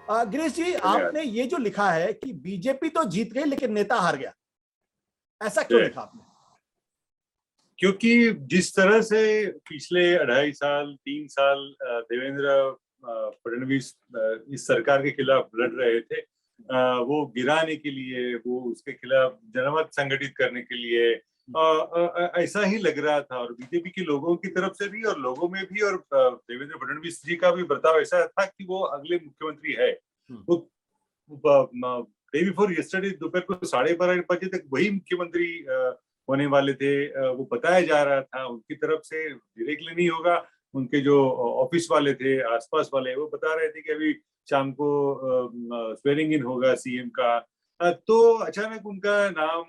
गिरीश जी, धन्यवाद। आपने ये जो लिखा है कि बीजेपी तो जीत गई लेकिन नेता हार गया, ऐसा क्यों लिखा आपने? क्योंकि जिस तरह से पिछले 2.5 साल 3 साल देवेंद्र फडणवीस इस सरकार के खिलाफ लड़ रहे थे, वो गिराने के लिए, वो उसके खिलाफ जनमत संगठित करने के लिए ऐसा ही लग रहा था। और बीजेपी के लोगों की तरफ से भी और लोगों में भी, और देवेंद्र फडणवीस जी का भी बर्ताव ऐसा था कि वो अगले मुख्यमंत्री है। वो डे बिफोर यस्टरडे दोपहर को 12:30 बजे तक वही मुख्यमंत्री होने वाले थे। वो बताया जा रहा था उनकी तरफ से, डायरेक्टली नहीं होगा। उनके जो ऑफिस वाले थे, आसपास वाले, वो बता रहे थे कि अभी शाम को स्वेरिंग इन होगा सीएम का। तो अचानक उनका नाम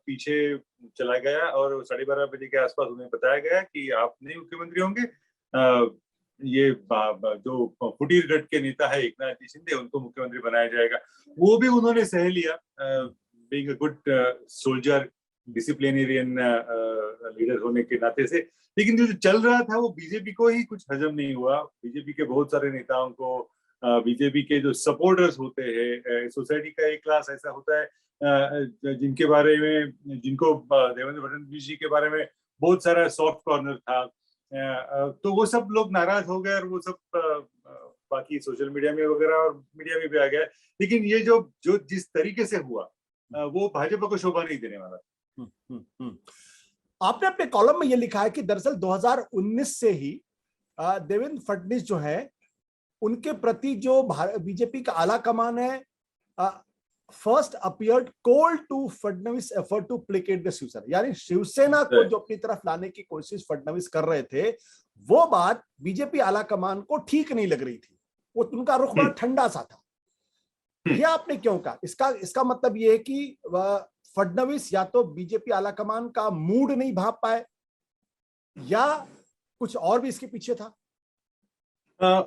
पीछे चला गया और 12:30 बजे के आसपास उन्हें बताया गया कि आप नहीं मुख्यमंत्री होंगे। ये जो फुटीर गढ़ के नेता है एकनाथ जी शिंदे, उनको मुख्यमंत्री बनाया जाएगा। वो भी उन्होंने सह लिया, being a good soldier, disciplinarian leader होने के नाते से। लेकिन जो चल रहा था वो बीजेपी को ही कुछ हजम नहीं हुआ। बीजेपी के बहुत सारे नेताओं को, बीजेपी के जो सपोर्टर्स होते हैं, सोसाइटी का एक क्लास ऐसा होता है जिनके बारे में, जिनको देवेंद्र फडणवीस जी के बारे में बहुत सारा सॉफ्ट कॉर्नर था, तो वो सब लोग नाराज हो गए और वो सब बाकी सोशल मीडिया में वगैरह और मीडिया में भी आ गया। लेकिन ये जो जो जिस तरीके से हुआ, वो भाजपा को शोभा नहीं देने वाला। आपने अपने कॉलम में यह लिखा है कि दरअसल 2019 से ही देवेंद्र फडणवीस जो है, उनके प्रति जो बीजेपी का आला कमान है, first appeared cold to Fadnavis effort to placate the Shiv Sena, यानी शिवसेना को जो अपनी तरफ लाने की कोशिश फडणवीस कर रहे थे, वो बात बीजेपी आला कमान को ठीक नहीं लग रही थी। वो उनका रुख बड़ा ठंडा सा था। यह आपने क्यों कहा? इसका मतलब यह है कि फडणवीस या तो बीजेपी आला कमान का मूड नहीं भांप पाए, या कुछ और भी इसके पीछे था।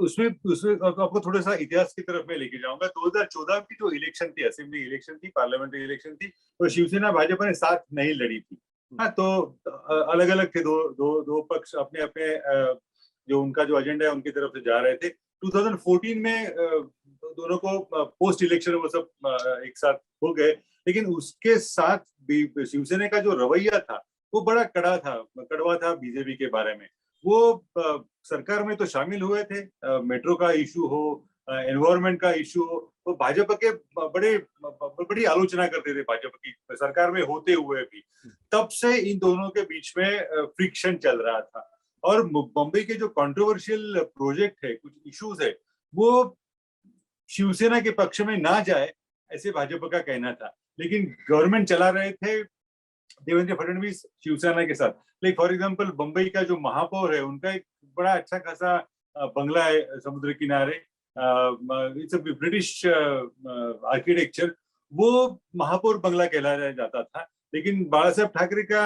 उसमें आपको थोड़ा सा इतिहास की तरफ में लेके जाऊंगा। 2014 की जो इलेक्शन थी, असेंबली इलेक्शन थी, पार्लियामेंट्री इलेक्शन थी, तो शिवसेना भाजपा ने साथ नहीं लड़ी थी। हाँ, तो अलग अलग थे, दो पक्ष अपने अपने जो उनका जो एजेंडा है उनकी तरफ से जा रहे थे। 2014 में दोनों को पोस्ट इलेक्शन वो सब एक साथ हो गए। लेकिन उसके साथ भी शिवसेना का जो रवैया था वो बड़ा कड़वा था बीजेपी के बारे में। वो सरकार में तो शामिल हुए थे, मेट्रो का इशू हो, एनवायरमेंट का इशू हो, तो भाजपा के बड़ी आलोचना करते थे भाजपा की सरकार में होते हुए भी। तब से इन दोनों के बीच में फ्रिक्शन चल रहा था। और मुंबई के जो कंट्रोवर्शियल प्रोजेक्ट है, कुछ इश्यूज है, वो शिवसेना के पक्ष में ना जाए, ऐसे भाजपा का कहना था। लेकिन गवर्नमेंट चला रहे थे देवेंद्र फडणवीस शिवसेना के साथ। लाइक फॉर एग्जांपल, बंबई का जो महापौर है, उनका एक बड़ा अच्छा खासा बंगला है समुद्र किनारे, इट्स अ ब्रिटिश आर्किटेक्चर। वो महापौर बंगला कहलाया जाता था। लेकिन बाला साहब ठाकरे का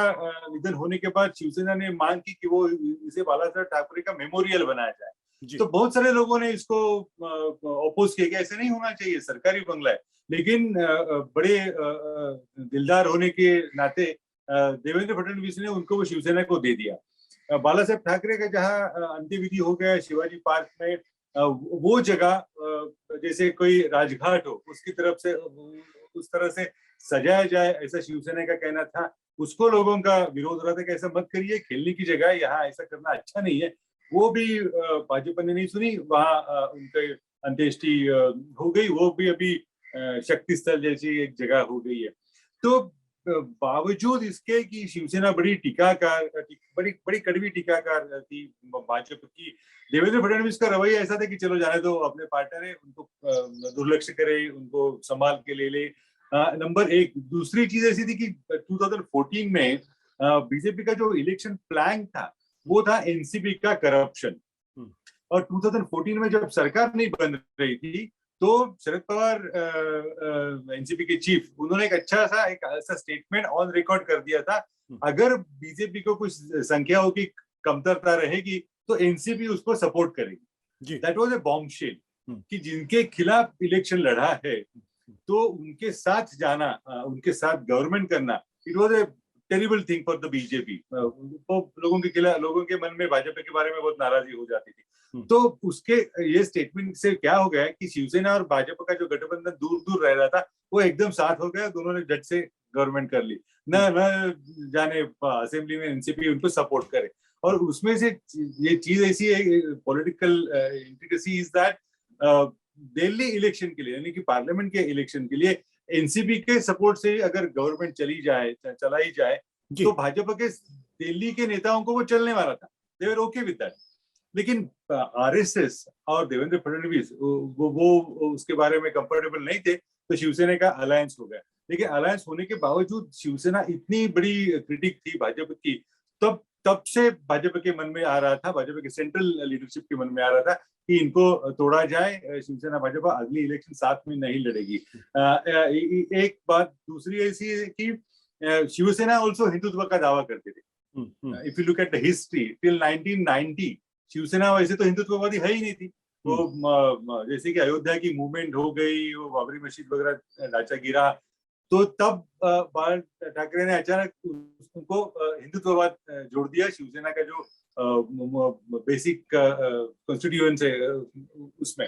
निधन होने के बाद शिवसेना ने मांग की कि वो इसे बाला साहब ठाकरे का मेमोरियल बनाया जाए। तो बहुत सारे लोगों ने इसको अपोज किया कि ऐसे नहीं होना चाहिए, सरकारी बंगला है। लेकिन बड़े दिलदार होने के नाते देवेंद्र फडणवीस ने उनको वो शिवसेना को दे दिया। बाला साहब ठाकरे का जहाँ अंत्यविधि हो गया शिवाजी पार्क में, वो जगह जैसे कोई राजघाट हो, उसकी तरफ से उस तरह से सजाया जाए, ऐसा शिवसेना का कहना था। उसको लोगों का विरोध हो रहा था कि ऐसा मत करिए, खेलने की जगह है, यहाँ ऐसा करना अच्छा नहीं है। वो भी भाजपा ने नहीं सुनी, वहाँ उनके अंत्येष्टि हो गई। वो भी अभी शक्ति स्थल जैसी एक जगह हो गई है। तो बावजूद इसके कि शिवसेना बड़ी बड़ी कड़वी टीकाकार थी भाजपा की, देवेंद्र फडणवीस का रवैया ऐसा था कि चलो जाने दो, अपने पार्टनर है, उनको दुर्लक्ष्य करे, उनको संभाल के ले ले। नंबर एक। दूसरी चीज ऐसी थी कि 2014 में बीजेपी का जो इलेक्शन प्लान था वो था एनसीपी का करप्शन। और 2014 में जब सरकार नहीं बन रही थी, तो शरद पवार एनसीपी के चीफ, उन्होंने एक अच्छा सा एक ऐसा स्टेटमेंट ऑन रिकॉर्ड कर दिया था, अगर बीजेपी को कुछ संख्याओं की कमतरता रहेगी तो एनसीपी उसको सपोर्ट करेगी। दैट वाज अ बॉम्बशेल कि जिनके खिलाफ इलेक्शन लड़ा है तो उनके साथ जाना, उनके साथ गवर्नमेंट करना, it was a terrible thing for the BJP. लोगों के मन में भाजपा के बारे में बहुत नाराजगी हो जाती थी। तो उसके ये स्टेटमेंट से क्या हो गया कि शिवसेना और भाजपा का जो गठबंधन दूर दूर रह रहा था वो एकदम साथ हो गया, दोनों ने झट से गवर्नमेंट कर ली, न जाने असेंबली में एनसीपी उनको सपोर्ट करे। और उसमें से ये चीज ऐसी है, political intricacy is that Delhi election के लिए यानी कि पार्लियामेंट के इलेक्शन के लिए एनसीपी के सपोर्ट से अगर गवर्नमेंट चलाई जाए तो भाजपा के दिल्ली के नेताओं को वो चलने वाला था, दे वर ओके विद दैट। लेकिन आरएसएस और देवेंद्र फडणवीस वो उसके बारे में कंफर्टेबल नहीं थे, तो शिवसेना का अलायंस हो गया। लेकिन अलायंस होने के बावजूद शिवसेना इतनी बड़ी क्रिटिक थी भाजपा की, तब से भाजपा के मन में आ रहा था, भाजपा के सेंट्रल लीडरशिप के मन में आ रहा था कि इनको तोड़ा जाए, शिवसेना भाजपा अगली इलेक्शन साथ में नहीं लड़ेगी। एक बात दूसरी ऐसी है कि शिवसेना ऑल्सो हिंदुत्व का दावा करते थे। If you look at the history till 1990 Shiv Sena वैसे तो हिंदुत्ववादी है ही नहीं थी। वो जैसे कि अयोध्या की मूवमेंट हो गई, वो बाबरी मस्जिद वगैरह ढांचा गिरा, तो तब बाल ठाकरे ने अचानक उनको हिंदुत्ववाद जोड़ दिया। शिवसेना का जो बेसिक कॉन्स्टिट्यूएंस है उसमें,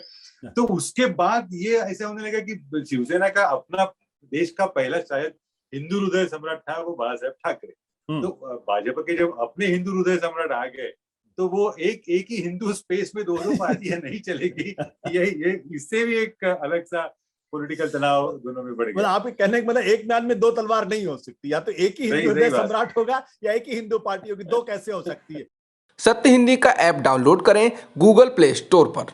तो उसके बाद ये ऐसा होने लगा कि शिवसेना का अपना देश का पहला शायद हिंदू हृदय सम्राट था वो बाला साहेब ठाकरे। तो भाजपा के जब अपने हिंदू हृदय सम्राट आ गए तो वो एक ही हिंदू स्पेस में दोनों पार्टियां नहीं चलेगी। ये इससे भी एक अलग सा पॉलिटिकल तनाव दोनों में बढ़ गया। मतलब आपके कहने का मतलब एक म्यान में दो तलवार नहीं हो सकती, या तो एक ही हिंदू हृदय सम्राट होगा या एक ही हिंदू पार्टी होगी, दो कैसे हो सकती है। सत्य हिंदी का ऐप डाउनलोड करें गूगल प्ले स्टोर पर।